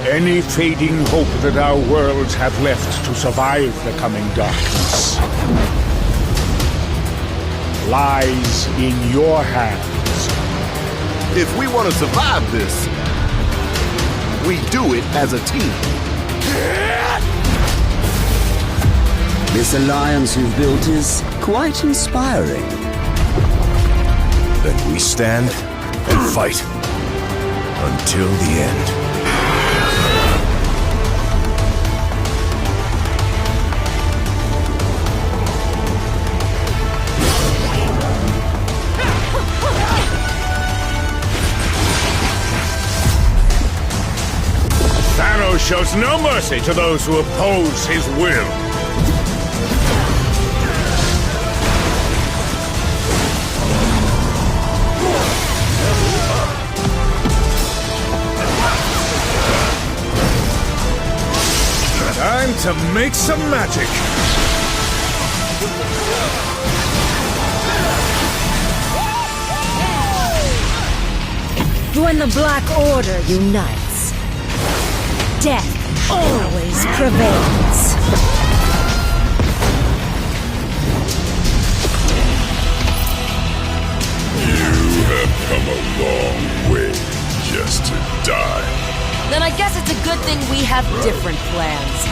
Any fading hope that our worlds have left to survive the coming darkness lies in your hands. If we want to survive this, we do it as a team. This alliance you've built is quite inspiring. Then we stand and fight until the end. Thanos shows no mercy to those who oppose his will. Time to make some magic. When the Black Order unites, death always prevails. You have come a long way just to die. Then I guess it's a good thing we have different plans.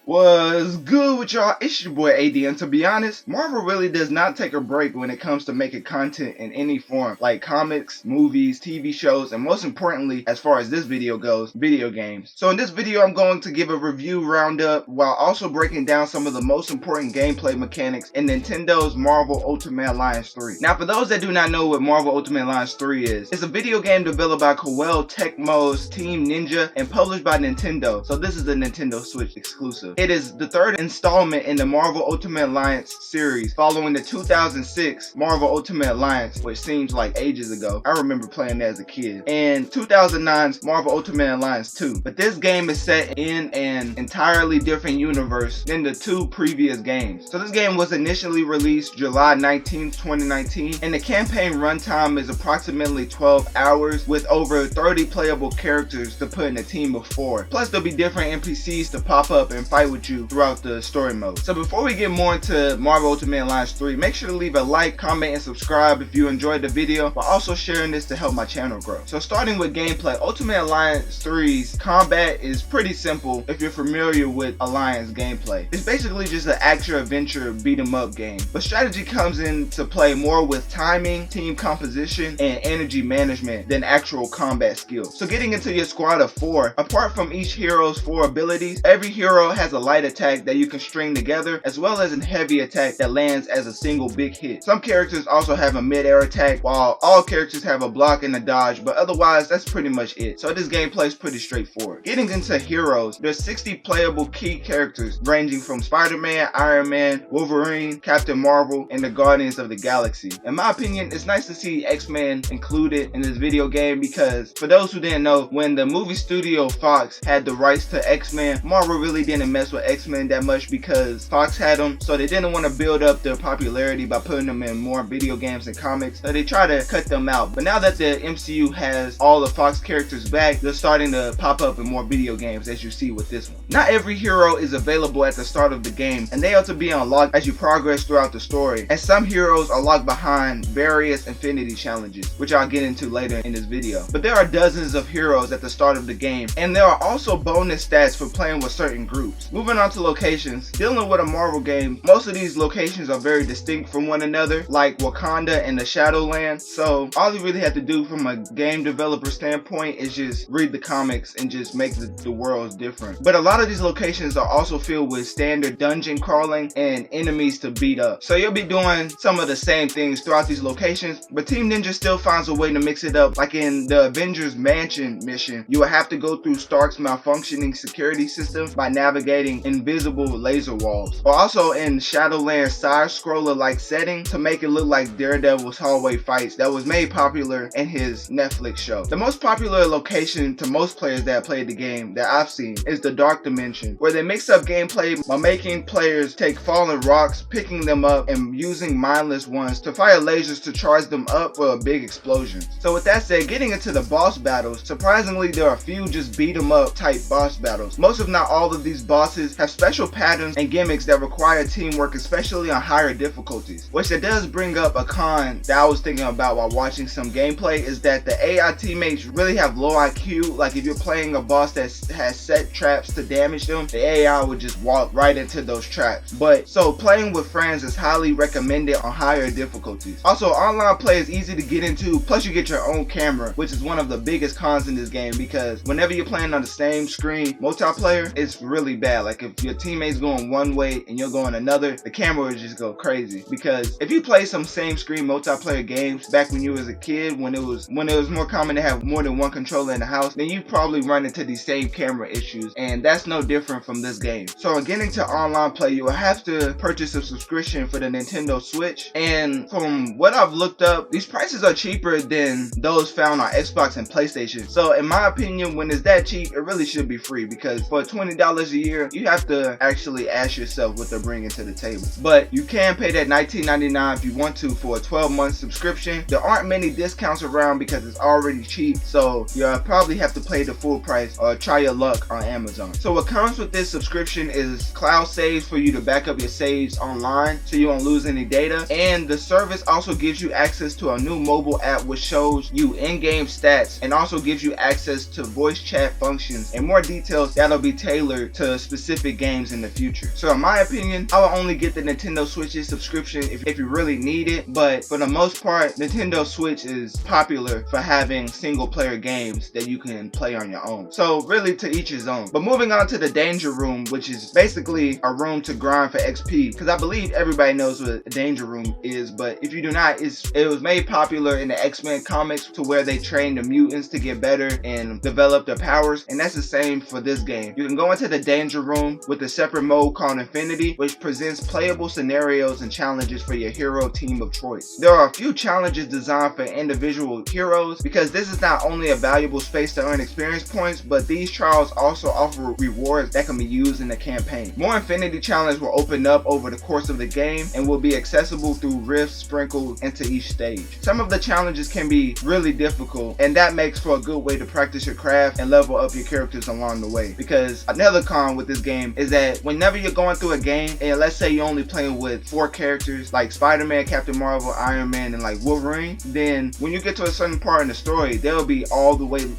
What's good with y'all? It's your boy AD, and to be honest, Marvel really does not take a break when it comes to making content in any form, like comics, movies, TV shows, and most importantly, as far as this video goes, video games. So in this video, I'm going to give a review roundup while also breaking down some of the most important gameplay mechanics in Nintendo's Marvel Ultimate Alliance 3. Now, for those that do not know what Marvel Ultimate Alliance 3 is, it's a video game developed by Koei Tecmo's Team Ninja and published by Nintendo, so this is a Nintendo Switch exclusive. It is the third installment in the Marvel Ultimate Alliance series, following the 2006 Marvel Ultimate Alliance, which seems like ages ago. I remember playing that as a kid. And 2009's Marvel Ultimate Alliance 2. But this game is set in an entirely different universe than the two previous games. So this game was initially released July 19th, 2019, and the campaign runtime is approximately 12 hours with over 30 playable characters to put in a team of 4. Plus there'll be different NPCs to pop up and fight with you throughout the story mode. So before we get more into Marvel Ultimate Alliance 3, make sure to leave a like, comment, and subscribe if you enjoyed the video, while also sharing this to help my channel grow. So starting with gameplay, Ultimate Alliance 3's combat is pretty simple if you're familiar with Alliance gameplay. It's basically just an action-adventure beat-em-up game, but strategy comes into play more with timing, team composition, and energy management than actual combat skills. So getting into your squad of 4, apart from each hero's 4 abilities, every hero has a light attack that you can string together, as well as a heavy attack that lands as a single big hit. Some characters also have a mid-air attack, while all characters have a block and a dodge, but otherwise that's pretty much it. So this gameplay is pretty straightforward. Getting into heroes, there's 60 playable key characters ranging from Spider-Man, Iron Man, Wolverine, Captain Marvel, and the Guardians of the Galaxy. In my opinion, it's nice to see X-Men included in this video game because, for those who didn't know, when the movie studio Fox had the rights to X-Men, Marvel really didn't mess with X-Men that much because Fox had them, so they didn't want to build up their popularity by putting them in more video games and comics, so they try to cut them out. But now that the MCU has all the Fox characters back, they're starting to pop up in more video games, as you see with this one. Not every hero is available at the start of the game, and they are to be unlocked as you progress throughout the story, and some heroes are locked behind various infinity challenges, which I'll get into later in this video. But there are dozens of heroes at the start of the game, and there are also bonus stats for playing with certain groups. Moving on to locations, dealing with a Marvel game, most of these locations are very distinct from one another, like Wakanda and the Shadowland, so all you really have to do from a game developer standpoint is just read the comics and just make the worlds different. But a lot of these locations are also filled with standard dungeon crawling and enemies to beat up, so you'll be doing some of the same things throughout these locations, but Team Ninja still finds a way to mix it up. Like in the Avengers Mansion mission, you will have to go through Stark's malfunctioning security system by navigating creating invisible laser walls, or also in Shadowland's side-scroller-like setting to make it look like Daredevil's hallway fights that was made popular in his Netflix show. The most popular location to most players that have played the game that I've seen is the Dark Dimension, where they mix up gameplay by making players take fallen rocks, picking them up, and using mindless ones to fire lasers to charge them up for a big explosion. So with that said, getting into the boss battles, surprisingly there are a few just beat 'em up type boss battles. Most if not all of these bosses have special patterns and gimmicks that require teamwork, especially on higher difficulties. Which that does bring up a con that I was thinking about while watching some gameplay, is that the AI teammates really have low IQ. Like if you're playing a boss that has set traps to damage them, the AI would just walk right into those traps. But so playing with friends is highly recommended on higher difficulties. Also, online play is easy to get into, plus you get your own camera, which is one of the biggest cons in this game, because whenever you're playing on the same screen multiplayer, it's really bad. Like if your teammate's going one way and you're going another, the camera would just go crazy. Because if you play some same screen multiplayer games back when you was a kid, when it was more common to have more than one controller in the house, then you probably run into these same camera issues, and that's no different from this game. So in getting to online play, you will have to purchase a subscription for the Nintendo Switch, and from what I've looked up, these prices are cheaper than those found on Xbox and PlayStation. So in my opinion, when it's that cheap, it really should be free, because for $20 a year, you have to actually ask yourself what they're bringing to the table. But you can pay that $19.99 if you want to for a 12-month subscription. There aren't many discounts around because it's already cheap, so you'll probably have to pay the full price or try your luck on Amazon. So what comes with this subscription is cloud saves for you to back up your saves online so you won't lose any data, and the service also gives you access to a new mobile app which shows you in-game stats and also gives you access to voice chat functions and more details that'll be tailored to specific games in the future. So in my opinion, I would only get the Nintendo Switch's subscription if you really need it, but for the most part, Nintendo Switch is popular for having single player games that you can play on your own. So really, to each his own. But moving on to the Danger Room, which is basically a room to grind for XP, because I believe everybody knows what a Danger Room is, but if you do not, it was made popular in the X-Men comics to where they train the mutants to get better and develop their powers, and that's the same for this game. You can go into the Danger Room with a separate mode called Infinity, which presents playable scenarios and challenges for your hero team of choice. There are a few challenges designed for individual heroes, because this is not only a valuable space to earn experience points, but these trials also offer rewards that can be used in the campaign. More Infinity challenges will open up over the course of the game and will be accessible through rifts sprinkled into each stage. Some of the challenges can be really difficult, and that makes for a good way to practice your craft and level up your characters along the way. Because another con with this game is that whenever you're going through a game, and let's say you're only playing with 4 characters like Spider-Man, Captain Marvel, Iron Man, and like Wolverine, then when you get to a certain part in the story, they'll be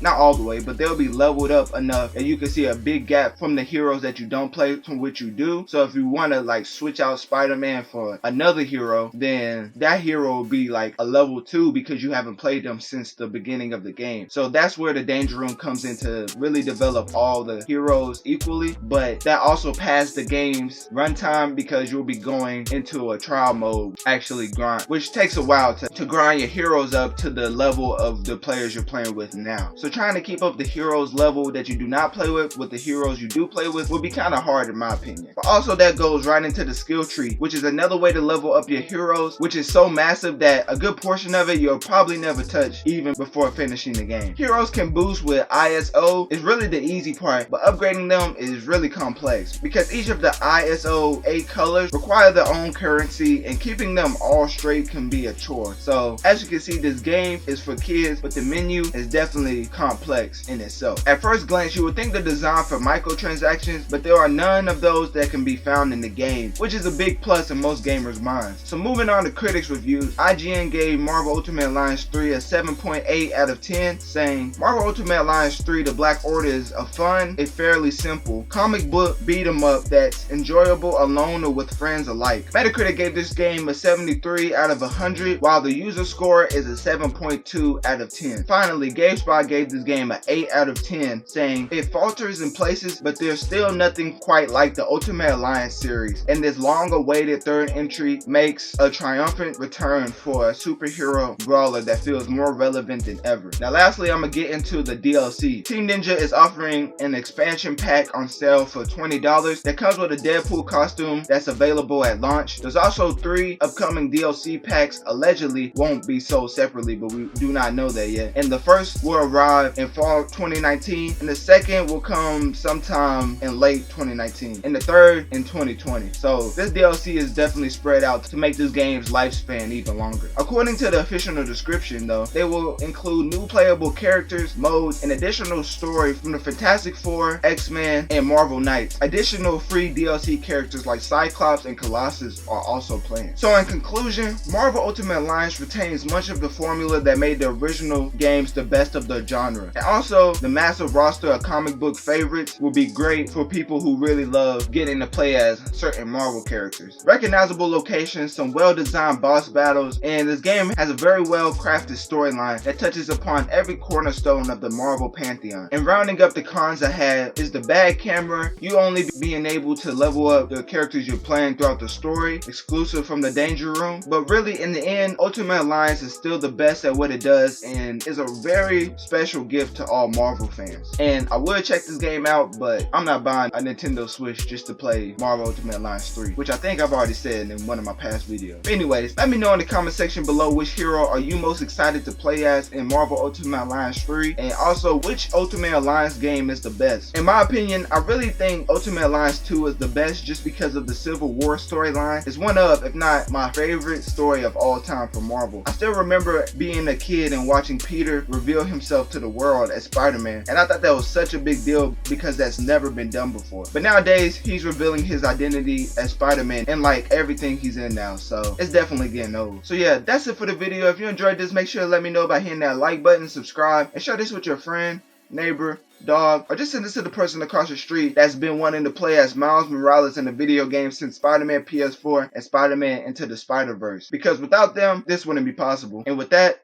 not all the way, but they'll be leveled up enough that you can see a big gap from the heroes that you don't play to which you do. So if you want to like switch out Spider-Man for another hero, then that hero will be like a level 2 because you haven't played them since the beginning of the game. So that's where the Danger Room comes in to really develop all the heroes equally, but that also passed the game's runtime because you'll be going into a trial mode, actually grind, which takes a while to grind your heroes up to the level of the players you're playing with now. So trying to keep up the heroes level that you do not play with the heroes you do play with will be kind of hard in my opinion. But also that goes right into the skill tree, which is another way to level up your heroes, which is so massive that a good portion of it you'll probably never touch even before finishing the game. Heroes can boost with ISO is really the easy part, but upgrading them is really complex because each of the ISO 8 colors require their own currency, and keeping them all straight can be a chore. So as you can see, this game is for kids, but the menu is definitely complex in itself. At first glance, you would think they're designed for microtransactions, but there are none of those that can be found in the game, which is a big plus in most gamers' minds. So moving on to critics reviews, IGN gave Marvel Ultimate Alliance 3 a 7.8 out of 10, saying Marvel Ultimate Alliance 3 The Black Order is a fun, a fairly simple comic book beat 'em up that's enjoyable alone or with friends alike. Metacritic gave this game a 73 out of 100, while the user score is a 7.2 out of 10. Finally, GameSpot gave this game an 8 out of 10, saying it falters in places, but there's still nothing quite like the Ultimate Alliance series, and this long-awaited third entry makes a triumphant return for a superhero brawler that feels more relevant than ever. Now lastly, I'm gonna get into the DLC. Team Ninja is offering an expansion pack on sale for $20 that comes with a Deadpool costume that's available at launch. There's also 3 upcoming DLC packs allegedly won't be sold separately, but we do not know that yet. And the first will arrive in fall 2019, and the second will come sometime in late 2019, and the third in 2020. So this DLC is definitely spread out to make this game's lifespan even longer. According to the official description though, they will include new playable characters, modes, and additional story from the Fantastic Four, X-Men, and Marvel Knights. Additional free DLC characters like Cyclops and Colossus are also planned. So in conclusion, Marvel Ultimate Alliance retains much of the formula that made the original games the best of the genre. And also, the massive roster of comic book favorites will be great for people who really love getting to play as certain Marvel characters. Recognizable locations, some well-designed boss battles, and this game has a very well-crafted storyline that touches upon every cornerstone of the Marvel pantheon. And rounding up the cons I had is the bad camera, you only being able to level up the characters you're playing throughout the story, exclusive from the Danger Room. But really, in the end, Ultimate Alliance is still the best at what it does and is a very special gift to all Marvel fans. And I would check this game out, but I'm not buying a Nintendo Switch just to play Marvel Ultimate Alliance 3, which I think I've already said in one of my past videos. But anyways, let me know in the comment section below which hero are you most excited to play as in Marvel Ultimate Alliance 3, and also which Ultimate Alliance game is the best. In my opinion, I really think Ultimate Alliance 2 is the best just because of the Civil War storyline. It's one of, if not my favorite story of all time for Marvel. I still remember being a kid and watching Peter reveal himself to the world as Spider-Man, and I thought that was such a big deal because that's never been done before. But nowadays, he's revealing his identity as Spider-Man in like everything he's in now, so it's definitely getting old. So yeah, that's it for the video. If you enjoyed this, make sure to let me know by hitting that like button, subscribe, and share this with your friend, neighbor, dog, or just send this to the person across the street that's been wanting to play as Miles Morales in the video game since Spider-Man PS4 and Spider-Man Into the Spider-Verse. Because without them, this wouldn't be possible. And with that,